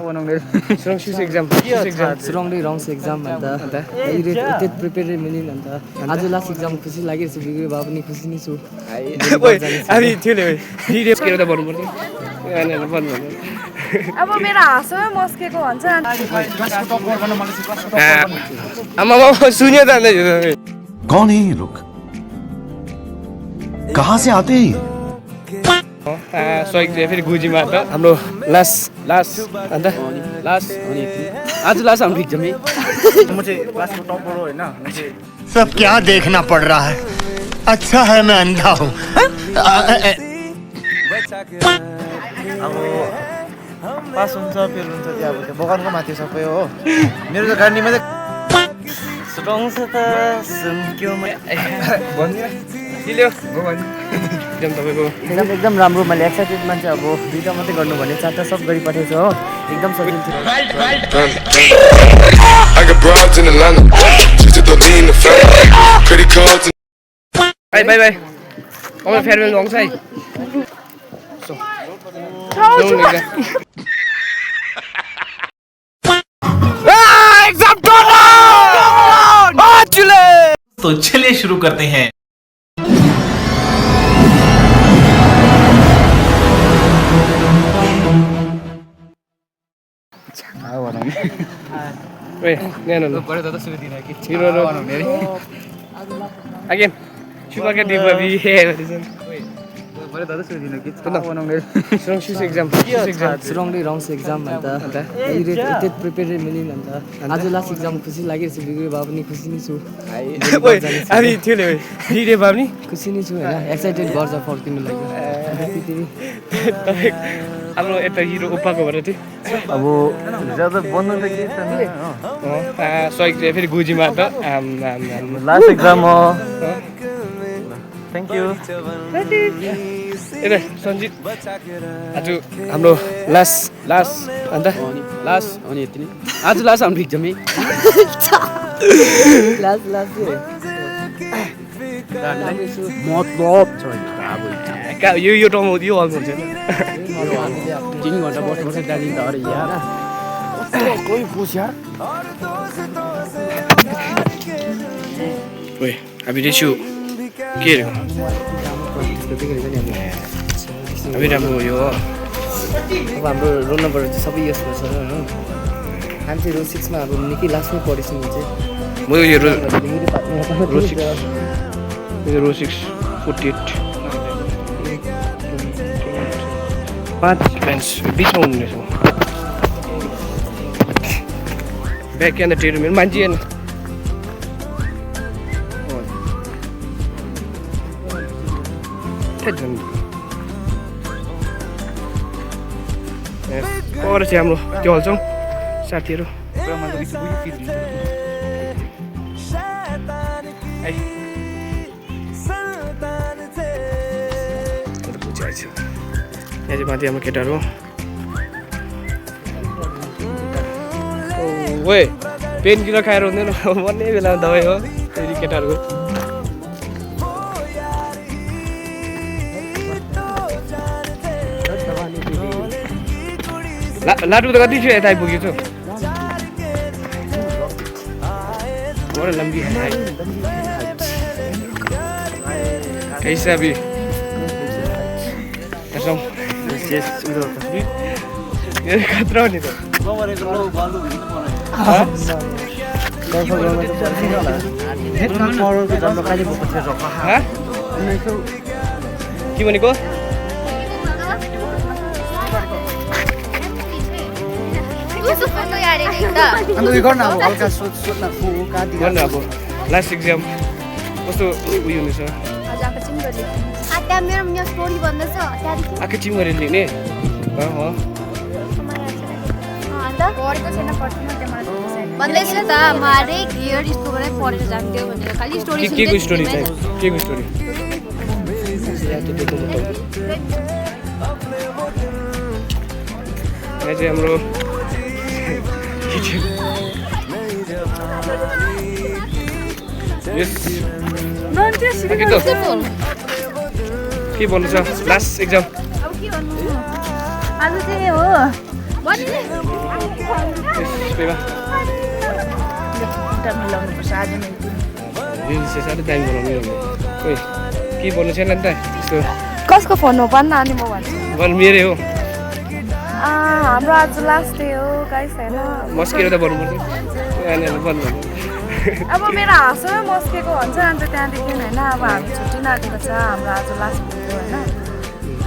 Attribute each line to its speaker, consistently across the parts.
Speaker 1: Wrong exam.
Speaker 2: Wrongly wrong exam and the prepare meaning and the आज last exam खुसी लागेछ बिग्रे भए पनि खुसी नै छु
Speaker 1: ओइ अनि थियो नि भिडियो स्केर त भन्नु पर्छ अनि भन्नु
Speaker 3: अब मेरो हाँसोमै मस्केको भन्छ
Speaker 1: आमा सुन्यो त अन्त
Speaker 4: कौन है ये लोग कहाँ से आते हैं
Speaker 1: सही फेरि गुजीमा त हाम्रो लास्ट अन्त लास्ट आज लास्ट हाम्रो एक्जाम है
Speaker 5: म चाहिँ क्लासको टपर हो हैन
Speaker 4: सब क्या देखना पड़ रहा है अच्छा है मैं अंधा हूँ
Speaker 5: अब पास हुन्छ फेल हुन्छ त्यो अब त्यो बगानको माथि सबै हो मेरो त गाडीमा चाहिँ स्ट्रङ छ त सुन्क्यो म भन्दिन
Speaker 1: किल्यो भगवान एकदम तपाईको
Speaker 2: एकदम राम्रो मैले एक्साइटेड मान्छे अब दुईटा मात्रै गर्नु भने चारटा सब गरी पठाएछ हो एकदम सजिलो थियो
Speaker 6: I got broads in Atlanta, just to throw in the family, credit cards.
Speaker 1: Bye. Our farewell long side. So. Exam done!
Speaker 7: तो चलिए शुरू करते हैं
Speaker 1: Wait, no. Again, coba ke di babi hair. Wrong exam.
Speaker 2: Wrongly wrong exam and the prepare meaning and the आज last exam खुसी लागेछ बिग्रे भए पनि खुसी नै छु
Speaker 1: ओइ अनि थियो नि भिडियो भए पनि
Speaker 2: खुसी नै छु हैन एक्साइटेड गर्छ फर्किनु लागि
Speaker 1: हाम्रो यता हिरो उपाको भएर चाहिँ
Speaker 5: अब ज्यादा बन्नु त के छैन
Speaker 1: सही फेरि गुजीमा त
Speaker 5: लास्ट एक्जाम हो थ्यांक यू
Speaker 1: ए सञ्जित आज हाम्रो लास्ट अन्त लास्ट
Speaker 2: अनि यति नै
Speaker 1: आज लास्ट हाम्रो एक्जाम है
Speaker 2: लास्ट
Speaker 5: मतलब छ
Speaker 1: यो ठाउँमा यो हल हुन्छ
Speaker 2: 3 घण्टा बस्नुपर्छ त्यहाँदेखि त अरे यार
Speaker 5: कोही पुछ यार
Speaker 1: ओए हामी रेसु के रे हामी राम्रो यो
Speaker 2: अब हाम्रो रोल नम्बर चाहिँ सबै यस गर्छ हैन हामी चाहिँ रो 6 मा अब निकै लास्टमै पढेछु म चाहिँ
Speaker 1: म यो रो 6 48 5 बेन्च बिचमा हुनेछ ब्याक एन्ड टेर मेरो मान्छे हैन और चाहिँ हाम्रो त्यो हल्छौँ साथीहरू यहाँ चाहिँ माथि हाम्रो केटाहरू ओए पेन किलर खाएर हुँदैन भन्ने बेलामा दबाई हो फेरि केटाहरूको लाडु त कति थियो यता आइपुगेको छु बडो लम्बी कैसा भी कसम ये खतरा नहीं तो के भनेको लास्ट एक्जाम कस्तो उयो हुनेछ आँखा चिम गरेर लेख्ने
Speaker 3: भन्दैछु त मारे क्लियर स्कुलबाटै पढेर जान्थ्यो भनेर खालि स्टोरी
Speaker 1: के को स्टोरी चाहिँ के को स्टोरी यहाँ चाहिँ हाम्रो के भन्नु छ लास्ट एक्जाम
Speaker 3: अब के भन्नु आज चाहिँ हो बनिने
Speaker 1: त्यसमा
Speaker 8: मिलाउनुपर्छ आज नै
Speaker 1: रिल्स साह्रै दामी बनाउनु हो ओइ के भन्नु छैन नि त त्यस्तो
Speaker 8: कसको फोन हो भन्न अनि म भन्छु
Speaker 1: बल मेरै हो
Speaker 8: हाम्रो आज लास्ट डे हो गाइस हैन
Speaker 1: मस्केर त भन्नुपर्छ हैन भन्नु
Speaker 8: अब मेरो हाँसोमा मस्केको भन्छ अन्त त्यहाँदेखि होइन अब हामी छुट्टी नआएको छ हाम्रो आज लास्ट डे हो होइन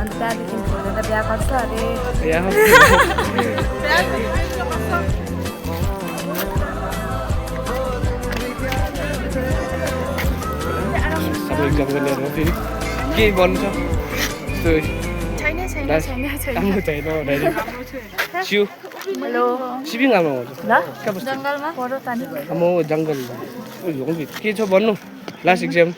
Speaker 8: अन्त त्यहाँदेखि भोलि त बिहा गर्छ अरे
Speaker 1: सबै एक्जाम गर्ने हो फेरि के भन्नु छ त्यस्तो राम्रो छैन डाइरेक्ट सिउ
Speaker 8: हेलो
Speaker 1: सिपिङ आमा हुन्छ
Speaker 8: ल जङ्गलमा पढो त नि
Speaker 1: म जङ्गल के छ भन्नु लास्ट एक्जाम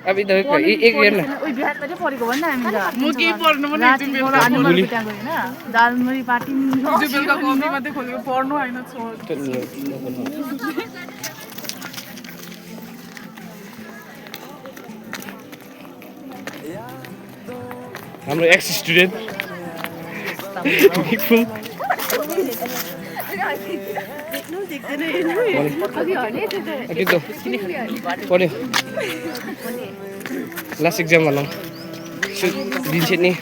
Speaker 1: अब इधर एक हेर न
Speaker 8: उही बिहार पनि पढेको भन्न हामी म केही पढ्नु पनि त्यहाँ गयो हैन दालमुरी पार्टी बेलुका कफी मात्रै खोलेको पढ्नु हैन
Speaker 1: हाम्रो एक्स स्टुडेन्ट पढ्यो लास्ट एक्जाम भनौँ दिन्छ नि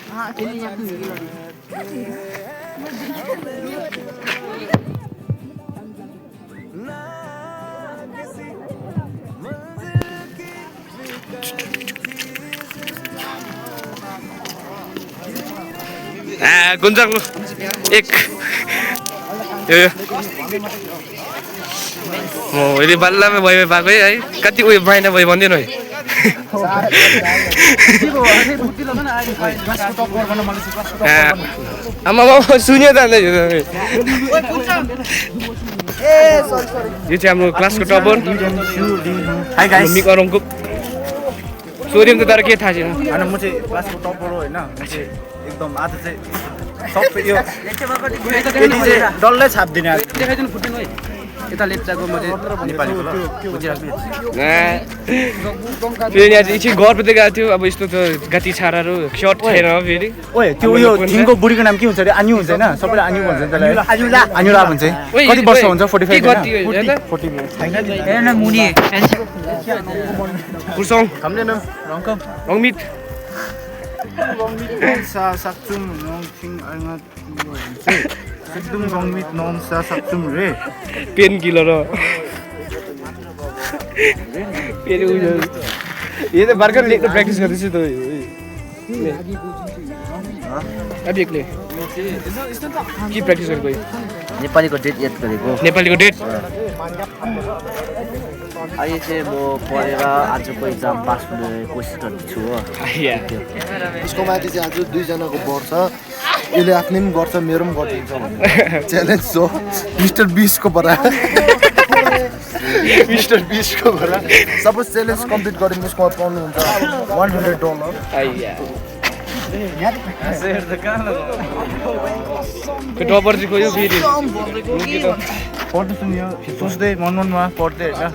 Speaker 1: गुन्जाङ एक यो म अहिले बल्लमा भयो भएको है कति उयो महिना भयो भन्दैन है आमा सुन्यो त अन्त यो चाहिँ हाम्रो क्लासको टपर मिक अरङको सोरियम त तर के थाहा छैन
Speaker 5: होइन म चाहिँ क्लासको टपर हो होइन एकदम आज चाहिँ सबै यो डल्लै छापिदिने आज देखाइदिनु फुट्नु है यता लेप्चाको म चाहिँ नेपालीको ल
Speaker 1: फेरि आज एकछिन घर पनि गएको थियो अब यस्तो त गाती छाडाहरू सर्ट छैन फेरि
Speaker 5: ओए त्यो उयो थिङको बुढीको नाम के हुन्छ अरे आन्यु हुन्छ होइन सबैले आन्यु भन्छ त्यसलाई आन्युला भन्छ कति वर्ष हुन्छ 45
Speaker 2: हेर्न मुनि
Speaker 1: कुर्सौँ रङमित
Speaker 5: सक्छौँ नङथिङ आइमा एकदम रङमित नङ सक्छौँ रे
Speaker 1: पेन किलर फेरि उयो यो त भर्खर लेख्न प्र्याक्टिस गर्दैछु त अभिकले के प्र्याक्टिस गरेको
Speaker 2: नेपालीको डेट याद गरेको
Speaker 1: नेपालीको डेट
Speaker 2: अहिले चाहिँ म पढेर आजको एक्जाम पास हुने कोसिस गर्दैछु हो
Speaker 9: उसको माथि चाहिँ आज दुईजनाको बढ्छ यसले आफ्नै पनि गर्छ मेरो पनि गरिदिन्छ च्यालेन्ज हो मिस्टर बिसको बरा मिस्टर बिसको बरा सपोज च्यालेन्ज कम्प्लिट गऱ्यो भने उसकोमा पाउनुहुन्छ $100
Speaker 1: टपर चाहिँ खोज्यो फेरि
Speaker 5: पढ्दैछु नि यो सोच्दै मनमनमा पढ्दै होइन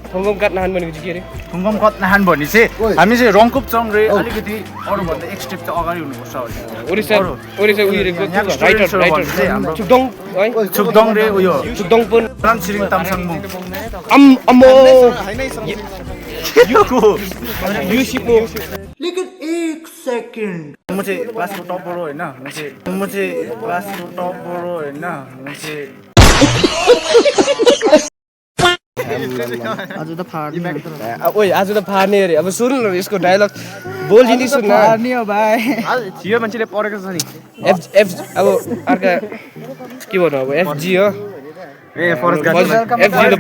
Speaker 1: थुङ्गम काट नहान भनेको चाहिँ के अरे
Speaker 5: थुङ्गम कत नहान भने चाहिँ हामी चाहिँ रङकुप चङ रे अलिकति अरूभन्दा एक स्टेप चाहिँ अगाडि हुनुपर्छ
Speaker 1: ओडिसा उयो राइटर चुकदङ है
Speaker 5: चुकदङ रे उयो
Speaker 1: चुकदङ पुन
Speaker 5: राम छिरिङ तामसाङमु
Speaker 1: अम्मो
Speaker 5: यो
Speaker 1: सिक्नु
Speaker 5: लेकिन एक सेकेन्ड म चाहिँ क्लासको टपर हो होइन म चाहिँ क्लासको टपर हो होइन म चाहिँ
Speaker 2: आज त फाड्ने
Speaker 1: ओइ आज त फाड्ने अरे अब सुन न यसको डायलग बोलिदिनु सुन न
Speaker 2: फाड्ने हो भाइ
Speaker 1: यो मान्छेले पढेको छ नि एफ अब अर्का के भन्नु अब एफजी हो
Speaker 5: ए फरेस्ट गार्ड
Speaker 1: एफजी त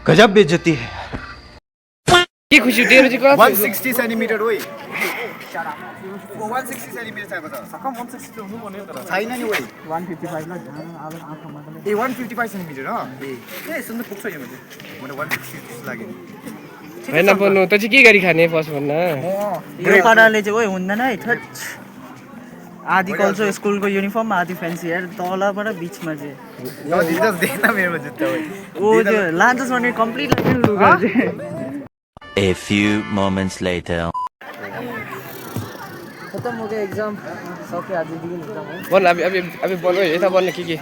Speaker 5: गजब बेइज्जती है
Speaker 1: के खुसी तेरो चाहिँ कति
Speaker 5: 160 सेन्टिमिटर ओइ 160 सेन्टिमिटर चाहिएको छ सकम 160 हुनु भन्यो तर छैन नि ओइ 155 ला ए 155 सेन्टिमिटर हो ए सुन्न पुग्छ यो मैले 160 लाग्यो
Speaker 1: हैन बन्नु त चाहिँ के गरी खाने फर्स्ट भन्न
Speaker 2: यो पाराले चाहिँ ओइ हुँदैन है थट आधी कल्चर स्कुलको युनिफर्म आधी फ्यान्सी हेर तलबाट बिचमा चाहिँ
Speaker 5: यो दिजस देख्न मेरो जुत्ता ओइ
Speaker 2: ओ त्यो लान्चस भने कम्प्लिट लुगा चाहिँ
Speaker 10: A few moments later
Speaker 2: खत्म हो गयो एक्जाम सक्यो आजदेखि एक्जाम है
Speaker 1: भन अब बोल्नु यता बोल्नु के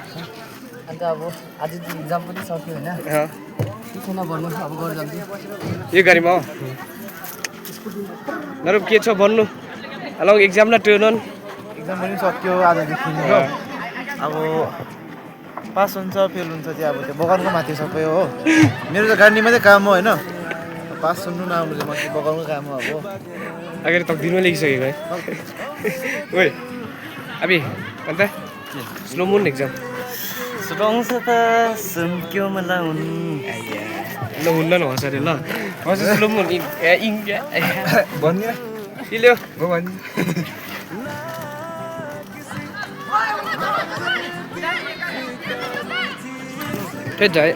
Speaker 2: अन्त अब आजदेखि एक्जाम पनि सक्यो होइन के छैन भन्नु अब घर जान्छु
Speaker 1: यो गाडीमा हो नरु के छ भन्नु हेलो एक्जाम न टर्न अन
Speaker 5: एक्जाम पनि सक्यो आजदेखि हो अब पास हुन्छ फेल हुन्छ त्यो अब त्यो बगानको माथि सबै हो मेरो त गाडी मात्रै काम हो होइन पास हुनु नआउनु चाहिँ माथि बगाउनु काम हो अब
Speaker 1: अगाडि तक्दिनमा लेखिसकेको है ओइ अबि अन्त स्लो मुन एक्जाम
Speaker 5: सुटाउँछ त सुम्क्यो मलाई हुन्
Speaker 1: ल हुन्न न हस अरे ल हस स्लो मुन
Speaker 5: भन्दिनँ
Speaker 1: के ल्याऊ फेरि जाए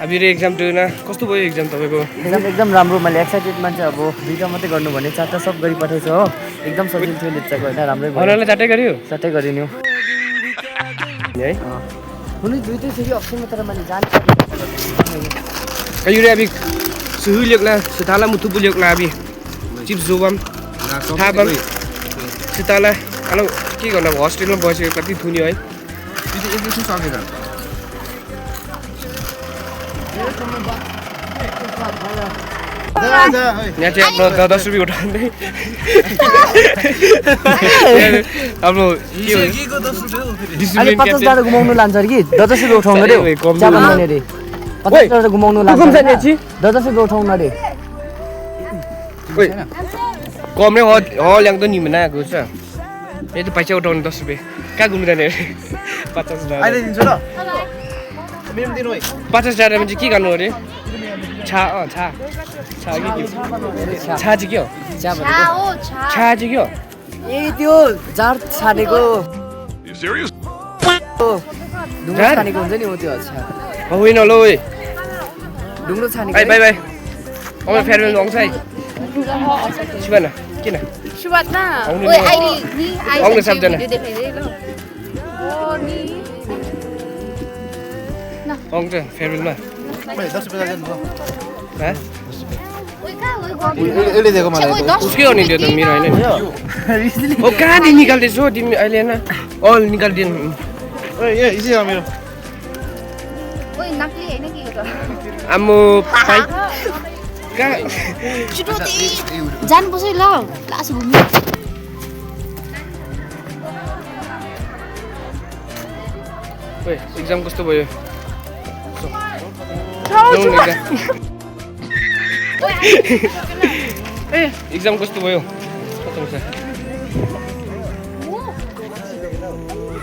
Speaker 1: अब यो एक्जाम टर्न कस्तो भयो एक्जाम तपाईँको
Speaker 2: एकदम राम्रो मैले एक्साइटेड मान्छे अब दुईवटा मात्रै गर्नु भने चारवटा सब गरी पठाएछ हो एकदम सजिलो थियो लेप्चाको होइन राम्रै भयो
Speaker 1: अरूलाई चाँटै गर्यो
Speaker 2: चाँटै गरिन्यो
Speaker 1: है
Speaker 2: कुनै दुइटै थियो कि अप्सनमा तर मैले जान्छ
Speaker 1: Kayu abi suhu liok lah setala mutu liok lah abi chips zobam habam setala kalau के गर्नु अब हस्टेलमा बसेको कति थुन्यो है
Speaker 9: एकैछिन सकेर
Speaker 1: यहाँ चाहिँ हाम्रो 10 रुपियाँ उठाउँदै हाम्रो
Speaker 2: अहिले 50 डाँडा घुमाउनु लान्छ अरे कि 10 रुपियाँ उठाउनु अरे चिया बनाउने अरे 50 डाँडा घुमाउनु लान्छ 10 रुपियाँ उठाउनु अरे
Speaker 1: कम नै हो ल्याङ्दो नि भने आएको छ ये तो पैसा उठाउनु 10 रुपियाँ कहाँ घुम्नु जाने 50 डाँडा
Speaker 5: अहिले दिन्छु ल मेरो दिनु है
Speaker 1: 50 डाँडामा चाहिँ के गर्नु अरे छा छा छा के चाहिँ के हो
Speaker 2: चिया
Speaker 3: छा हो छा
Speaker 1: छा चाहिँ के हो
Speaker 2: ए त्यो जाड छानेको ढुङ्ग्रो छानेको हुन्छ नि हो त्यो अच्छा
Speaker 1: होइन ल ओइ
Speaker 2: ढुङ्ग्रो छानेको
Speaker 1: बाई बाई बाई अब फेयरवेल आउँछ है शिवाना किन
Speaker 8: सुवातना
Speaker 1: आउनु
Speaker 3: ओइ अहिले नि
Speaker 1: आउनु सबजना
Speaker 3: भिडियो देखाइदे ल
Speaker 1: आउँछ फेयरवेलमा
Speaker 5: 10 रुपियाँ दिनु
Speaker 1: ह
Speaker 3: ओइ कहाँ ओइ
Speaker 5: यसले दिएको मलाई
Speaker 1: उसकै हो नि त्यो त मेरो होइन नि ओ कहाँदेखि निकाल्दैछौ तिमी अहिले होइन अल निकालिदिनु
Speaker 5: ओइ ए इजी हो मेरो
Speaker 3: ओइ नक्ली हैन के हो त
Speaker 1: आम्मो पाइ कहाँ
Speaker 3: छिटो जानुपर्छ है ल क्लास घुम्नु
Speaker 1: ओइ एक्जाम कस्तो भयो एक्जाम कस्तो भयो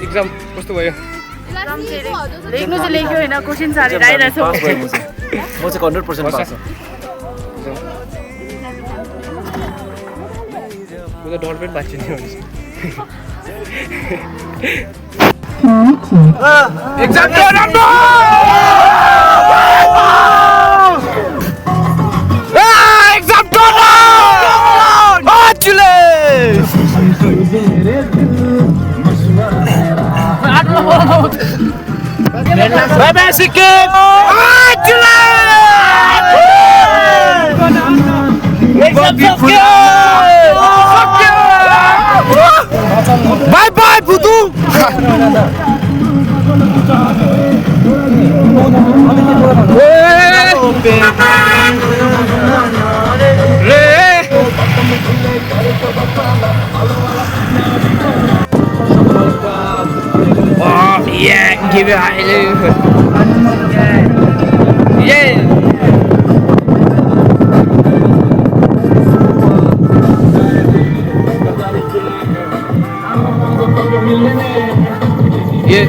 Speaker 1: एक्जाम कस्तो भयो
Speaker 8: लेख्नु चाहिँ लेख्यो हैन क्वेशन सारी आइरहेछ
Speaker 5: म चाहिँ 100% पास
Speaker 1: म त डर पनि बाँच्यो नि एक्जाम राम्रो exam bye bye Sikkim bye bye बुदु Oh yeah, give it high. Yeah. Yeah.